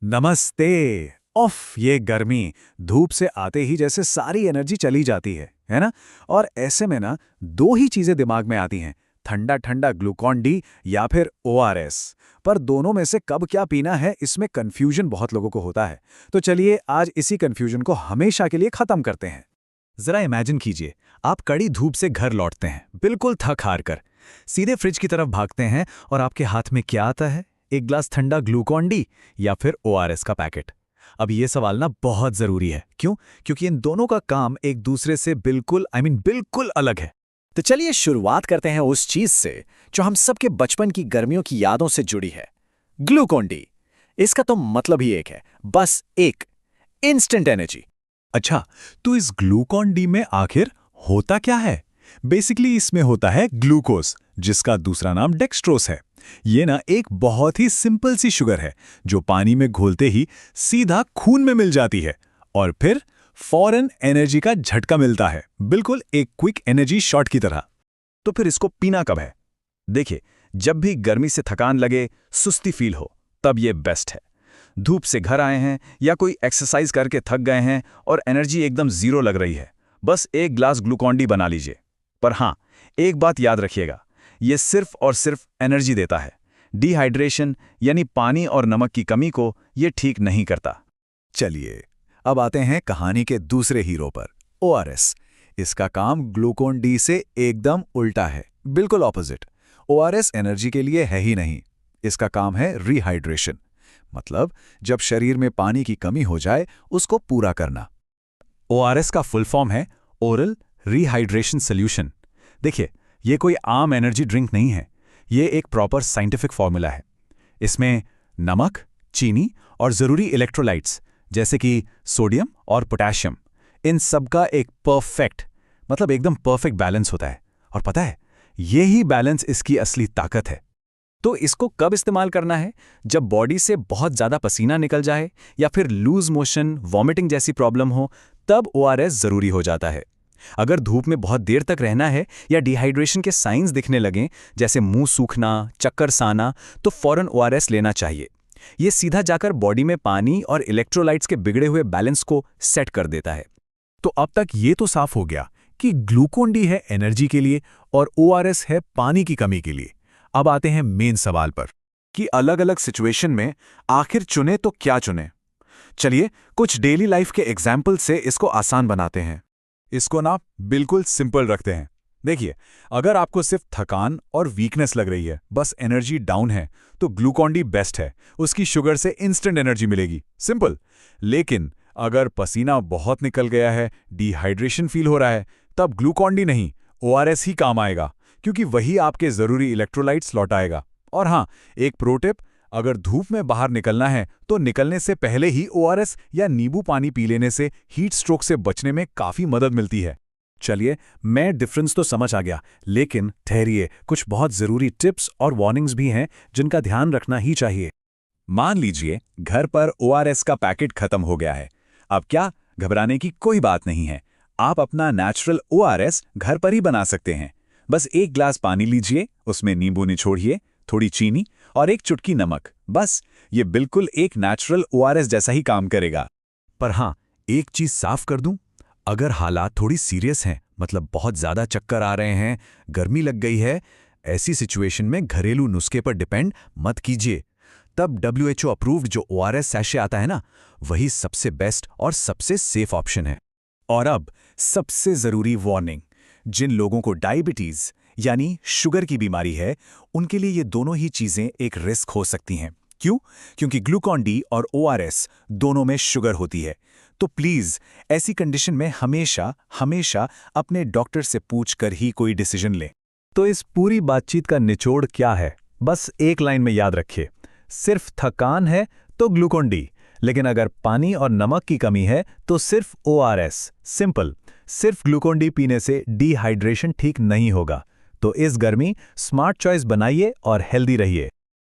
नमस्ते। ऑफ ये गर्मी, धूप से आते ही जैसे सारी एनर्जी चली जाती है ना। और ऐसे में ना दो ही चीजें दिमाग में आती हैं, ठंडा ठंडा ग्लूकॉन डी या फिर ओआरएस। पर दोनों में से कब क्या पीना है, इसमें कंफ्यूजन बहुत लोगों को होता है। तो चलिए आज इसी कंफ्यूजन को हमेशा के लिए खत्म करते हैं। जरा इमेजिन कीजिए, आप कड़ी धूप से घर लौटते हैं, बिल्कुल थक हार कर सीधे फ्रिज की तरफ भागते हैं और आपके हाथ में क्या आता है? एक ग्लास ठंडा ग्लूकॉन डी या फिर ओआरएस का पैकेट। अब ये सवाल ना बहुत जरूरी है। क्यों? क्योंकि इन दोनों का काम एक दूसरे से बिल्कुल अलग है। तो चलिए शुरुआत करते हैं उस चीज से जो हम सबके बचपन की गर्मियों की यादों से जुड़ी है, ग्लूकॉन डी। इसका तो मतलब ही एक है, बस एक इंस्टेंट एनर्जी। अच्छा, तो इस ग्लूकॉन डी में आखिर होता क्या है? बेसिकली इसमें होता है ग्लूकोज, जिसका दूसरा नाम डेक्सट्रोस है। ये ना एक बहुत ही सिंपल सी शुगर है जो पानी में घोलते ही सीधा खून में मिल जाती है और फिर फौरन एनर्जी का झटका मिलता है, बिल्कुल एक क्विक एनर्जी शॉट की तरह। तो फिर इसको पीना कब है? देखिए, जब भी गर्मी से थकान लगे, सुस्ती फील हो, तब ये बेस्ट है। धूप से घर आए हैं या कोई एक्सरसाइज करके थक गए हैं और एनर्जी एकदम जीरो लग रही है, बस एक ग्लास ग्लूकॉन डी बना लीजिए। पर हाँ, एक बात याद रखिएगा, ये सिर्फ और सिर्फ एनर्जी देता है। डिहाइड्रेशन यानी पानी और नमक की कमी को ये ठीक नहीं करता। चलिए अब आते हैं कहानी के दूसरे हीरो पर, ओआरएस। इसका काम ग्लूकॉन डी से एकदम उल्टा है, बिल्कुल ऑपोजिट। ओआरएस एनर्जी के लिए है ही नहीं, इसका काम है रिहाइड्रेशन, मतलब जब शरीर में पानी की कमी हो जाए उसको पूरा करना। ओआरएस का फुल फॉर्म है ओरल रिहाइड्रेशन सॉल्यूशन। देखिए, ये कोई आम एनर्जी ड्रिंक नहीं है, ये एक प्रॉपर साइंटिफिक फॉर्मूला है। इसमें नमक, चीनी और ज़रूरी इलेक्ट्रोलाइट्स जैसे कि सोडियम और पोटेशियम, इन सब का एक एकदम परफेक्ट बैलेंस होता है। और पता है, यही बैलेंस इसकी असली ताकत है। तो इसको कब इस्तेमाल करना है? जब बॉडी से बहुत ज़्यादा पसीना निकल जाए या फिर लूज मोशन, वॉमिटिंग जैसी प्रॉब्लम हो, तब ओआरएस ज़रूरी हो जाता है। अगर धूप में बहुत देर तक रहना है या डिहाइड्रेशन के साइंस दिखने लगें, जैसे मुंह सूखना, चक्कर सा आना, तो फौरन ओआरएस लेना चाहिए। ये सीधा जाकर बॉडी में पानी और इलेक्ट्रोलाइट्स के बिगड़े हुए बैलेंस को सेट कर देता है। तो अब तक ये तो साफ हो गया कि ग्लूकॉन डी है एनर्जी के लिए और ओआरएस है पानी की कमी के लिए। अब आते हैं मेन सवाल पर कि अलग अलग सिचुएशन में आखिर चुने तो क्या चुने। चलिए कुछ डेली लाइफ के एग्जाम्पल से इसको आसान बनाते हैं। इसको ना बिल्कुल सिंपल रखते हैं। देखिए, अगर आपको सिर्फ थकान और वीकनेस लग रही है, बस एनर्जी डाउन है, तो ग्लूकॉन डी बेस्ट है। उसकी शुगर से इंस्टेंट एनर्जी मिलेगी, सिंपल। लेकिन अगर पसीना बहुत निकल गया है, डिहाइड्रेशन फील हो रहा है, तब ग्लूकॉन डी नहीं, ओआरएस ही काम आएगा, क्योंकि वही आपके जरूरी इलेक्ट्रोलाइट्स लौटाएगा। और हाँ, एक प्रो टिप, अगर धूप में बाहर निकलना है तो निकलने से पहले ही ओआरएस या नींबू पानी पी लेने से हीट स्ट्रोक से बचने में काफी मदद मिलती है। चलिए, मैं डिफरेंस तो समझ आ गया, लेकिन ठहरिए, कुछ बहुत जरूरी टिप्स और वार्निंग्स भी हैं जिनका ध्यान रखना ही चाहिए। मान लीजिए घर पर ओआरएस का पैकेट खत्म हो गया है। अब क्या, घबराने की कोई बात नहीं है। आप अपना नेचुरल ओआरएस घर पर ही बना सकते हैं। बस एक ग्लास पानी लीजिए, उसमें नींबू निचोड़िए, थोड़ी चीनी और एक चुटकी नमक, बस। ये बिल्कुल एक नेचुरल ओआरएस जैसा ही काम करेगा। पर हाँ, एक चीज साफ कर दूं, अगर हालात थोड़ी सीरियस हैं, मतलब बहुत ज्यादा चक्कर आ रहे हैं, गर्मी लग गई है, ऐसी सिचुएशन में घरेलू नुस्खे पर डिपेंड मत कीजिए। तब WHO अप्रूव्ड जो ओआरएस सैशे आता है ना, वही सबसे बेस्ट और सबसे सेफ ऑप्शन है। और अब सबसे जरूरी वार्निंग, जिन लोगों को डायबिटीज यानी शुगर की बीमारी है, उनके लिए ये दोनों ही चीजें एक रिस्क हो सकती हैं। क्यों? क्योंकि ग्लूकॉन डी और ओआरएस दोनों में शुगर होती है। तो प्लीज ऐसी कंडीशन में हमेशा अपने डॉक्टर से पूछकर ही कोई डिसीजन लें। तो इस पूरी बातचीत का निचोड़ क्या है? बस एक लाइन में याद रखिए, सिर्फ थकान है तो ग्लूकॉन डी, लेकिन अगर पानी और नमक की कमी है तो सिर्फ ओआरएस। सिंपल। सिर्फ ग्लूकॉन डी पीने से डिहाइड्रेशन ठीक नहीं होगा। तो इस गर्मी स्मार्ट चॉइस बनाइए और हेल्दी रहिए।